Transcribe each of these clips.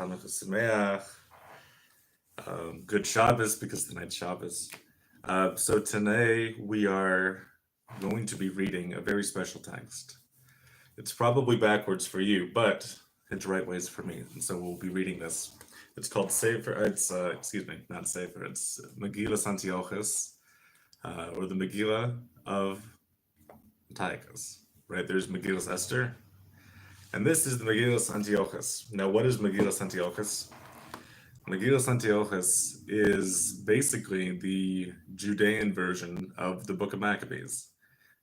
Hanukkah Sameach. Good Shabbos because tonight's Shabbos. So today we are going to be reading a very special text. It's probably backwards for you, but it's right ways for me. And so we'll be reading this. It's called Sefer. Not Sefer. It's Megilas Antiochus, or the Megilah of Antiochus. Right? There's Megilas Esther, and this is the Megilas Antiochus. Now, what is Megilas Antiochus? Megilas Antiochus is basically the Judean version of the Book of Maccabees.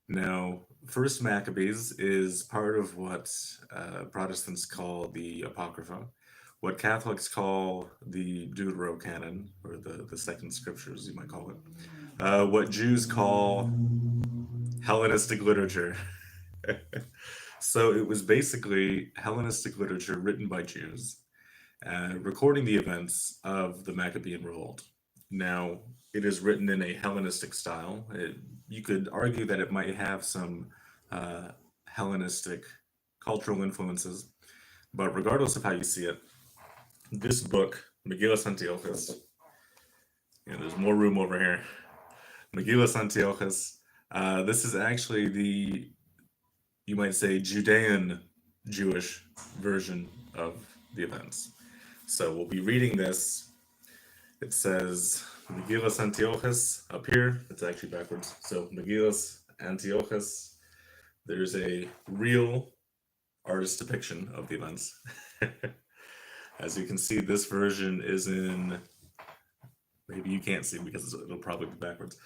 Now, First Maccabees is part of what Protestants call the Apocrypha, what Catholics call the Deuterocanon, or the second scriptures, you might call it, what Jews call Hellenistic literature. So it was basically Hellenistic literature written by Jews, recording the events of the Maccabean revolt. Now, it is written in a Hellenistic style. You could argue that it might have some Hellenistic cultural influences, but regardless of how you see it, this book, Megilas Antiochus, there's more room over here. Megilas Antiochus, this is actually the, you might say, Judean Jewish version of the events. So we'll be reading this. It says Megilas Antiochus up here. It's actually backwards. So Megilas Antiochus. There's a real artist depiction of the events. As you can see, this version is in, maybe you can't see because it'll probably be backwards.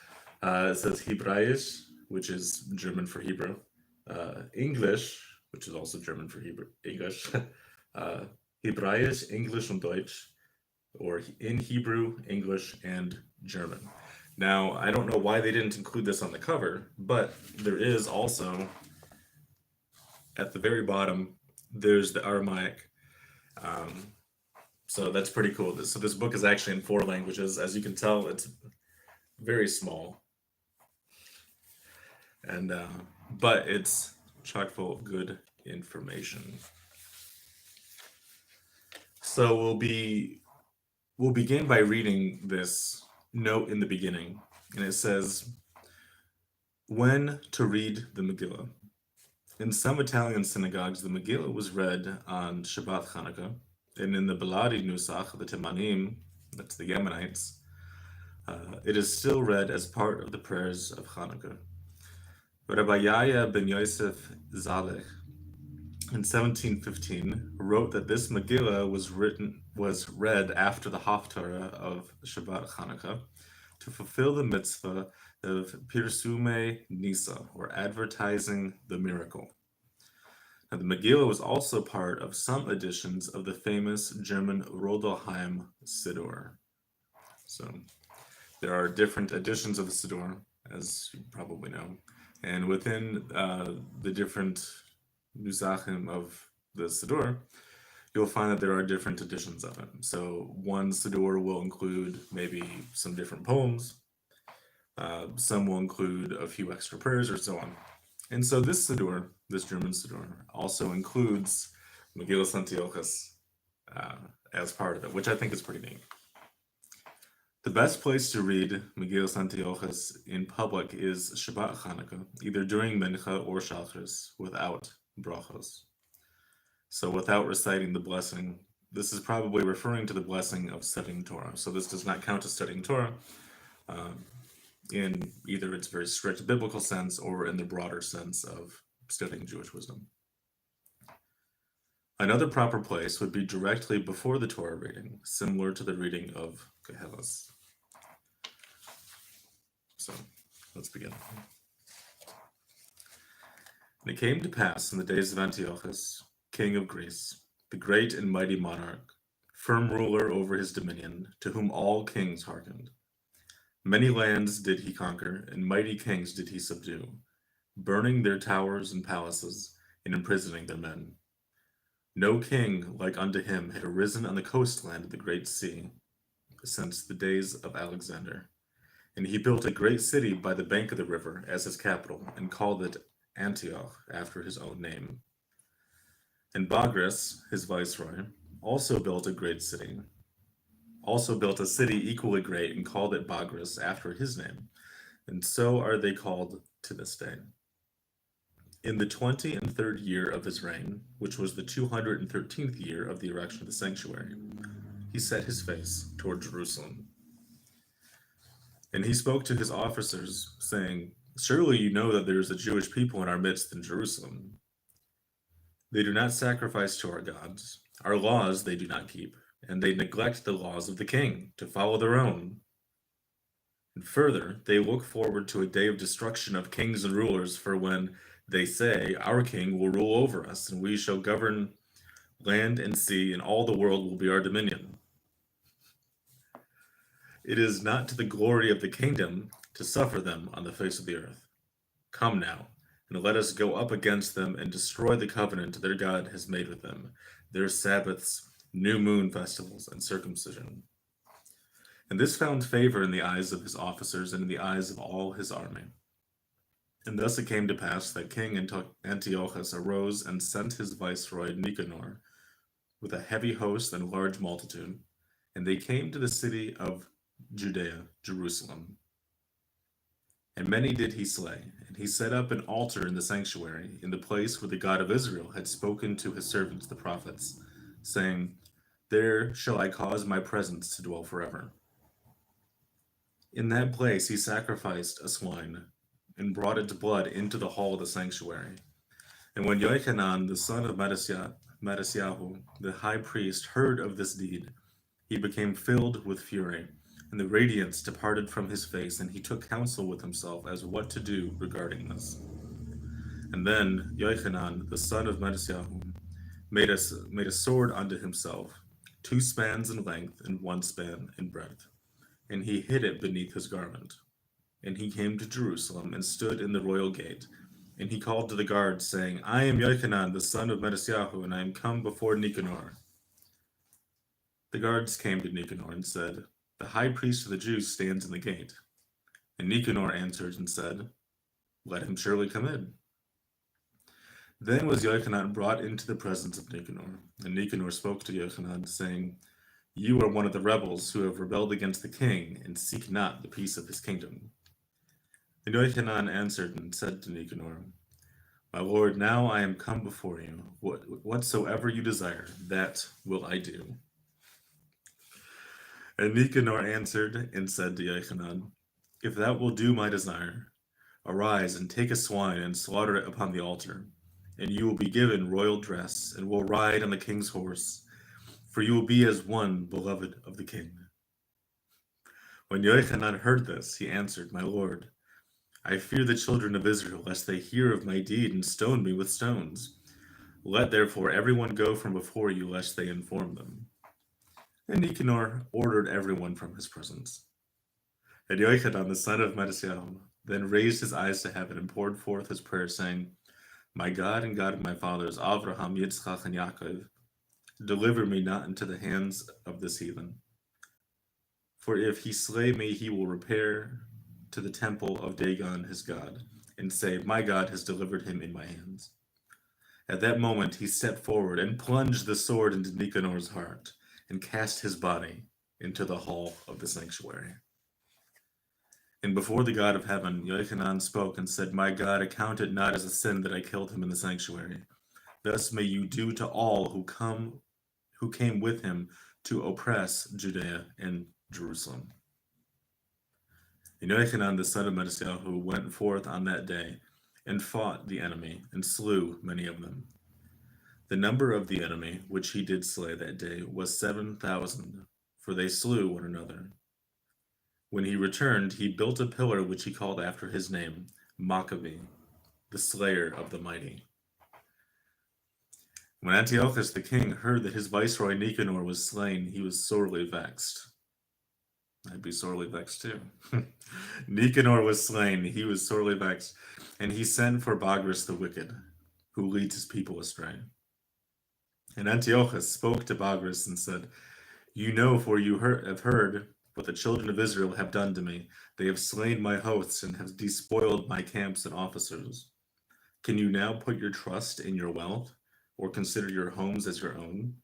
It says Hebraisch, which is German for Hebrew. English, which is also German for Hebrew, English. Hebraisch, English, and Deutsch, or in Hebrew, English, and German. Now, I don't know why they didn't include this on the cover, but there is also, at the very bottom, there's the Aramaic. So that's pretty cool. So this book is actually in 4 languages. As you can tell, it's very small. And but it's chock full of good information. So we'll begin by reading this note in the beginning, and it says, when to read the Megillah. In some Italian synagogues, the Megillah was read on Shabbat Hanukkah, and in the Baladi Nusach, the Temanim, that's the Yemenites, it is still read as part of the prayers of Hanukkah. Rabbi Yahya ben Yosef Zalech, in 1715, wrote that this Megillah was read after the Haftarah of Shabbat Hanukkah to fulfill the mitzvah of Pirsume Nisa, or advertising the miracle. Now, the Megillah was also part of some editions of the famous German Rodelheim Siddur. So there are different editions of the Siddur, as you probably know, and within the different Nusachim of the Siddur, you'll find that there are different editions of it. So one Siddur will include maybe some different poems, some will include a few extra prayers, or so on. And so this Siddur, this German Siddur, also includes Megilas Antiochus as part of it, which I think is pretty neat. The best place to read Megilas Antiochus in public is Shabbat Hanukkah, either during Mincha or Shacharis, without brachos. So without reciting the blessing, this is probably referring to the blessing of studying Torah. So this does not count as studying Torah in either its very strict biblical sense or in the broader sense of studying Jewish wisdom. Another proper place would be directly before the Torah reading, similar to the reading of Koheles. So let's begin. And it came to pass in the days of Antiochus, king of Greece, the great and mighty monarch, firm ruler over his dominion, to whom all kings hearkened. Many lands did he conquer, and mighty kings did he subdue, burning their towers and palaces, and imprisoning their men. No king like unto him had arisen on the coastland of the great sea, since the days of Alexander. And he built a great city by the bank of the river as his capital, and called it Antioch, after his own name. And Bagris, his viceroy, also built a great city, also built a city equally great and called it Bagris after his name, and so are they called to this day. In the 23rd year of his reign, which was the 213th year of the erection of the sanctuary, he set his face toward Jerusalem. And he spoke to his officers, saying, "Surely you know that there is a Jewish people in our midst in Jerusalem. They do not sacrifice to our gods. Our laws they do not keep, and they neglect the laws of the king to follow their own. And further, they look forward to a day of destruction of kings and rulers, for when they say, 'Our king will rule over us, and we shall govern land and sea, and all the world will be our dominion.' It is not to the glory of the kingdom to suffer them on the face of the earth. Come now, and let us go up against them and destroy the covenant their God has made with them, their Sabbaths, new moon festivals, and circumcision." And this found favor in the eyes of his officers and in the eyes of all his army. And thus it came to pass that King Antiochus arose and sent his viceroy Nicanor with a heavy host and a large multitude, and they came to the city of Judea, Jerusalem. And many did he slay, and he set up an altar in the sanctuary, in the place where the God of Israel had spoken to his servants the prophets, saying, "There shall I cause my presence to dwell forever." In that place he sacrificed a swine, and brought its blood into the hall of the sanctuary. And when Yochanan, the son of Mattityahu, the high priest, heard of this deed, he became filled with fury, and the radiance departed from his face, and he took counsel with himself as what to do regarding this. And then Yochanan, the son of Mattityahu, made a sword unto himself, 2 spans in length and 1 span in breadth, and he hid it beneath his garment. And he came to Jerusalem and stood in the royal gate, and he called to the guards, saying, "I am Yochanan, the son of Mattityahu, and I am come before Nicanor." The guards came to Nicanor and said, "The high priest of the Jews stands in the gate." And Nicanor answered and said, "Let him surely come in." Then was Yochanan brought into the presence of Nicanor, and Nicanor spoke to Yochanan, saying, "You are one of the rebels who have rebelled against the king, and seek not the peace of his kingdom." And Yochanan answered and said to Nicanor, "My lord, now I am come before you. Whatsoever you desire, that will I do." And Nicanor answered and said to Yochanan, "If thou wilt do my desire, arise and take a swine and slaughter it upon the altar, and you will be given royal dress, and will ride on the king's horse, for you will be as one beloved of the king." When Yochanan heard this, he answered, "My lord, I fear the children of Israel, lest they hear of my deed and stone me with stones. Let therefore everyone go from before you, lest they inform them." And Nicanor ordered everyone from his presence. And Yochanan, the son of Mattityahu, then raised his eyes to heaven and poured forth his prayer, saying, "My God and God of my fathers, Abraham, Yitzchak, and Yaakov, deliver me not into the hands of this heathen. For if he slay me, he will repair to the temple of Dagon his god, and say, 'My God has delivered him in my hands.'" At that moment he stepped forward and plunged the sword into Nicanor's heart, and cast his body into the hall of the sanctuary. And before the God of heaven, Yochanan spoke and said, "My God, account it not as a sin that I killed him in the sanctuary. Thus may you do to all who came with him to oppress Judea and Jerusalem." And Yochanan, the son of Mattityahu, went forth on that day, and fought the enemy, and slew many of them. The number of the enemy which he did slay that day was 7,000, for they slew one another. When he returned, he built a pillar which he called after his name, Maccabee, the slayer of the mighty. When Antiochus the king heard that his viceroy Nicanor was slain, he was sorely vexed. I'd be sorely vexed too. Nicanor was slain, he was sorely vexed, and he sent for Bagris the wicked, who leads his people astray. And Antiochus spoke to Bagris and said, "You know, for you have heard what the children of Israel have done to me. They have slain my hosts and have despoiled my camps and officers. Can you now put your trust in your wealth, or consider your homes as your own?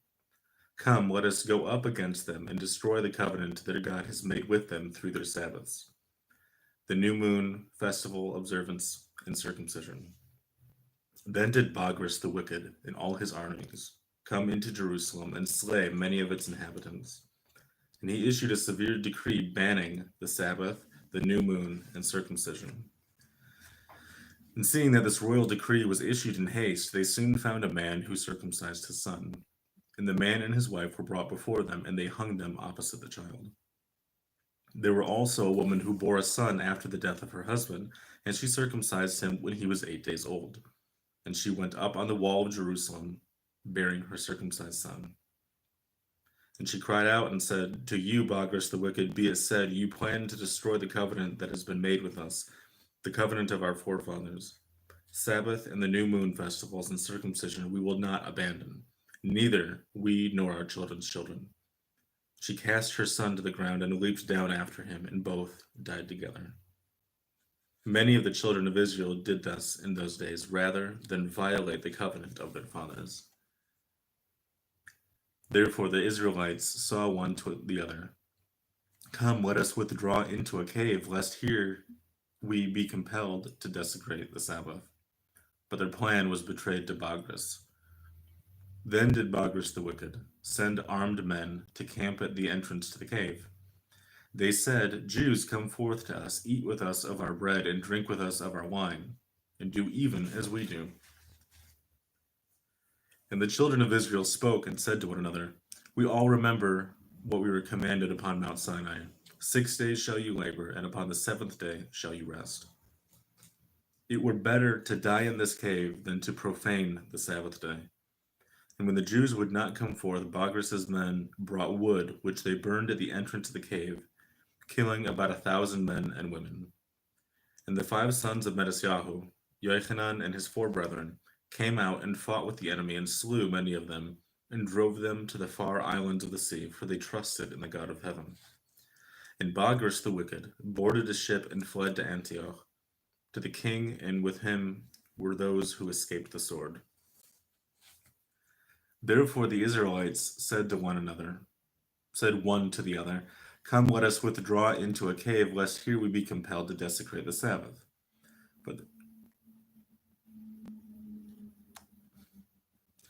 Come, let us go up against them and destroy the covenant their God has made with them through their Sabbaths, the new moon, festival, observance, and circumcision. Then did Bagris the wicked and all his armies come into Jerusalem and slay many of its inhabitants. And he issued a severe decree banning the Sabbath, the new moon, and circumcision. And seeing that this royal decree was issued in haste, they soon found a man who circumcised his son. And the man and his wife were brought before them, and they hung them opposite the child. There were also a woman who bore a son after the death of her husband, and she circumcised him when he was 8 days old. And she went up on the wall of Jerusalem, bearing her circumcised son. And she cried out and said, To you, Bagris the wicked, be it said, you plan to destroy the covenant that has been made with us, the covenant of our forefathers. Sabbath and the new moon festivals and circumcision we will not abandon, neither we nor our children's children. She cast her son to the ground and leaped down after him, and both died together. Many of the children of Israel did thus in those days, rather than violate the covenant of their fathers. Therefore the Israelites saw one to the other, Come, let us withdraw into a cave, lest here we be compelled to desecrate the Sabbath. But their plan was betrayed to Bagris. Then did Bagris the wicked send armed men to camp at the entrance to the cave. They said, Jews, come forth to us, eat with us of our bread, and drink with us of our wine, and do even as we do. And the children of Israel spoke and said to one another, We all remember what we were commanded upon Mount Sinai. 6 days shall you labor, and upon the 7th day shall you rest. It were better to die in this cave than to profane the Sabbath day. And when the Jews would not come forth, Bagris's men brought wood, which they burned at the entrance of the cave, killing about 1,000 men and women. And the 5 sons of Mattityahu, Yochanan and his 4 brethren, came out and fought with the enemy and slew many of them, and drove them to the far islands of the sea, for they trusted in the God of heaven. And Bagris the wicked boarded a ship and fled to Antioch, to the king, and with him were those who escaped the sword. Therefore the Israelites said one to the other, Come, let us withdraw into a cave, lest here we be compelled to desecrate the Sabbath. But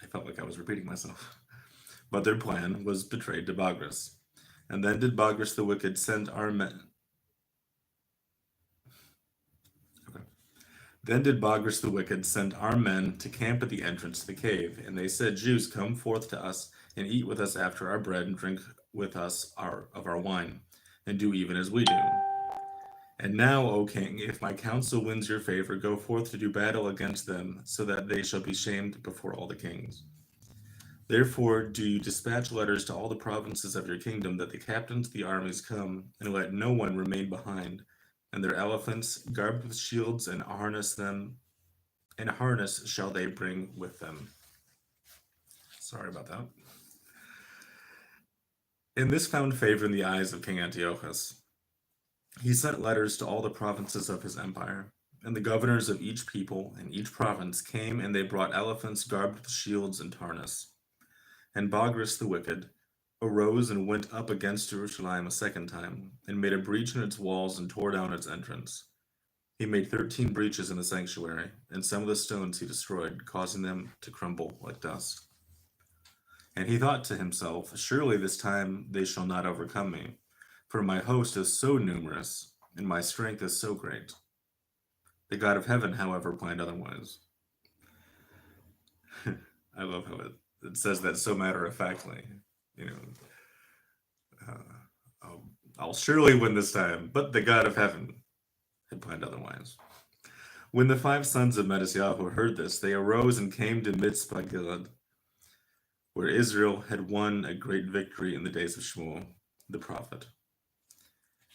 I felt like I was repeating myself. But their plan was betrayed to Bagris. And then did Bagris the wicked send armed men. Then did Bagris the wicked send armed men to camp at the entrance to the cave, and they said, Jews, come forth to us, and eat with us after our bread, and drink with us of our wine, and do even as we do. And now, O king, if my counsel wins your favor, go forth to do battle against them, so that they shall be shamed before all the kings. Therefore do you dispatch letters to all the provinces of your kingdom, that the captains of the armies come, and let no one remain behind, and their elephants, garbed with shields, and harness shall they bring with them. Sorry about that. And this found favor in the eyes of King Antiochus. He sent letters to all the provinces of his empire, and the governors of each people and each province came, and they brought elephants garbed with shields and harness. And Bagris the wicked arose and went up against Jerusalem a second time, and made a breach in its walls and tore down its entrance. He made 13 breaches in the sanctuary, and some of the stones he destroyed, causing them to crumble like dust. And he thought to himself, Surely this time they shall not overcome me, for my host is so numerous, and my strength is so great. The God of heaven, however, planned otherwise. I love how it says that so matter-of-factly. I'll surely win this time, but the God of heaven had planned otherwise. When the 5 sons of Mattityahu heard this, they arose and came to Megilat, where Israel had won a great victory in the days of Shmuel, the prophet.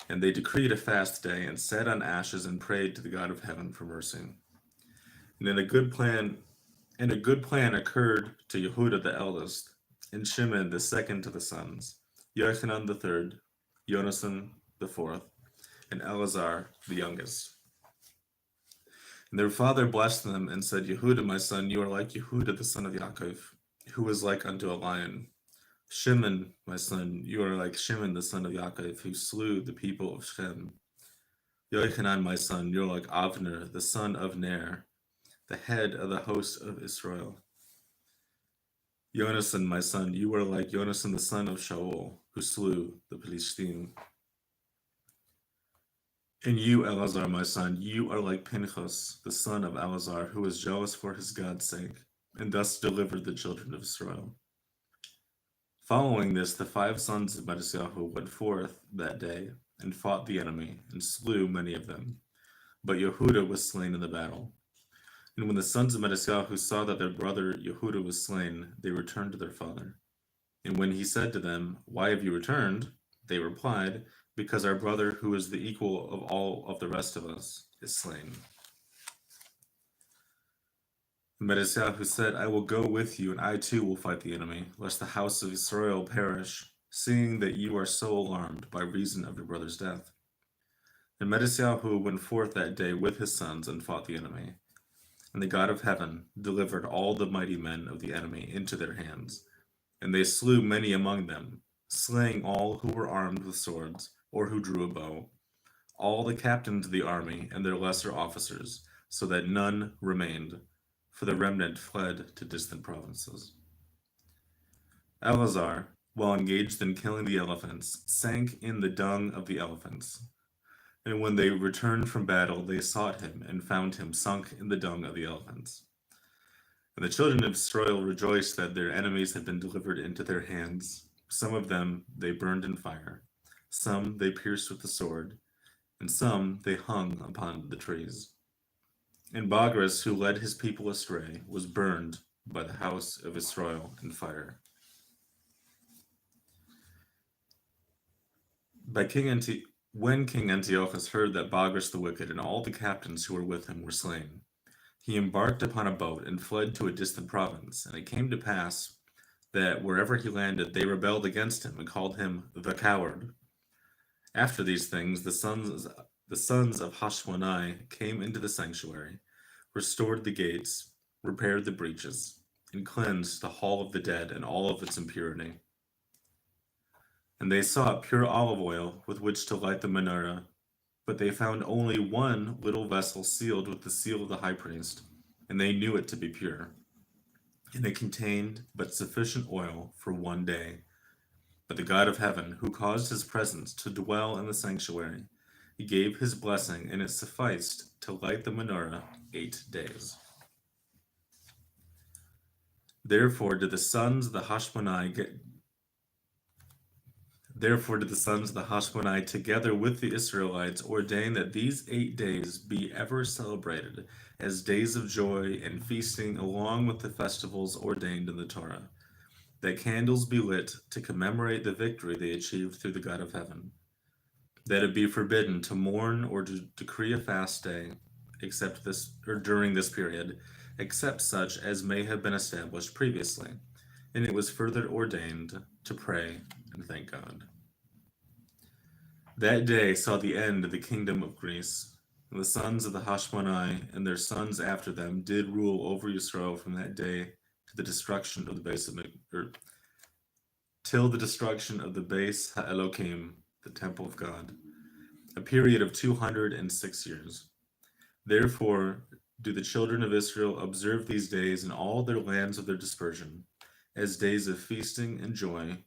And they decreed a fast day, and sat on ashes, and prayed to the God of heaven for mercy. And a good plan occurred to Yehuda the eldest, and Shimon the second to the sons, Yochanan the third, Yonasan the fourth, and Eleazar the youngest. And their father blessed them and said, Yehuda, my son, you are like Yehuda the son of Yaakov, who was like unto a lion, Shimon, my son, you are like Shimon, the son of Yaakov, who slew the people of Shem. Yochanan, my son, you are like Avner, the son of Ner, the head of the host of Israel. Yonasan, my son, you are like Yonasan, the son of Shaul, who slew the Philistine. And you, Eleazar, my son, you are like Pinchas, the son of Eleazar, who was jealous for his God's sake, and thus delivered the children of Israel. Following this, the 5 sons of Mattisyahu went forth that day and fought the enemy, and slew many of them. But Yehuda was slain in the battle. And when the sons of Mattisyahu saw that their brother Yehuda was slain, they returned to their father. And when he said to them, "Why have you returned?" they replied, "Because our brother, who is the equal of all of the rest of us, is slain." Mattisyahu said, "I will go with you, and I too will fight the enemy, lest the house of Israel perish, seeing that you are so alarmed by reason of your brother's death." And Mattisyahu went forth that day with his sons and fought the enemy. And the God of heaven delivered all the mighty men of the enemy into their hands. And they slew many among them, slaying all who were armed with swords, or who drew a bow, all the captains of the army and their lesser officers, so that none remained, for the remnant fled to distant provinces. Eleazar, while engaged in killing the elephants, sank in the dung of the elephants. And when they returned from battle, they sought him and found him sunk in the dung of the elephants. And the children of Israel rejoiced that their enemies had been delivered into their hands. Some of them they burned in fire, some they pierced with the sword, and some they hung upon the trees. And Bagras, who led his people astray, was burned by the house of Israel in fire. When King Antiochus heard that Bagras the wicked and all the captains who were with him were slain, he embarked upon a boat and fled to a distant province. And it came to pass that wherever he landed, they rebelled against him and called him the coward. After these things, the sons of Hashmonai came into the sanctuary, restored the gates, repaired the breaches, and cleansed the hall of the dead and all of its impurity. And they sought pure olive oil with which to light the menorah, but they found only one little vessel sealed with the seal of the high priest, and they knew it to be pure. And it contained but sufficient oil for one day. But the God of heaven, who caused his presence to dwell in the sanctuary, he gave his blessing, and it sufficed to light the menorah 8 days. Therefore did the sons of the Hashmonai together with the Israelites ordain that these 8 days be ever celebrated as days of joy and feasting, along with the festivals ordained in the Torah, that candles be lit to commemorate the victory they achieved through the God of heaven, that it be forbidden to mourn or to decree a fast day during this period, except such as may have been established previously. And it was further ordained to pray and thank God. That day saw the end of the kingdom of Greece. And the sons of the Hashmonai and their sons after them did rule over Yisrael from that day to the destruction of the base till the destruction of the base Ha'elokim, the temple of God, a period of 206 years. Therefore do the children of Israel observe these days in all their lands of their dispersion, as days of feasting and joy,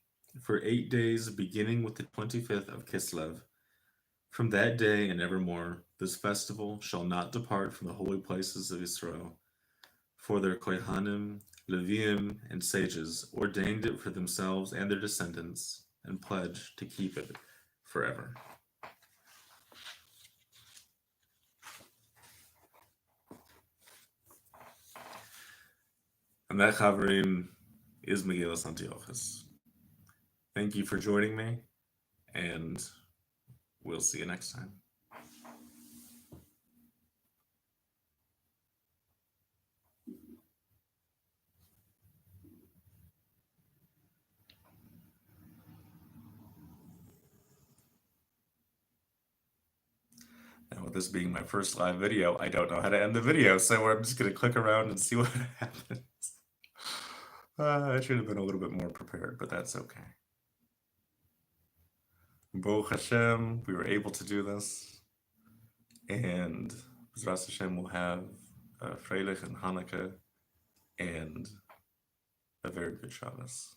for 8 days, beginning with the 25th of Kislev. From that day and evermore, this festival shall not depart from the holy places of Israel. For their Kohanim, Leviim, and sages ordained it for themselves and their descendants, and pledged to keep it forever. And that, Chavrim, is Megilas Antiochus. Thank you for joining me, and we'll see you next time. And with this being my first live video, I don't know how to end the video, so I'm just going to click around and see what happens. I should have been a little bit more prepared, but that's okay. Baruch Hashem, we were able to do this. And B'ezras Hashem will have Freilich and Hanukkah and a very good Shabbos.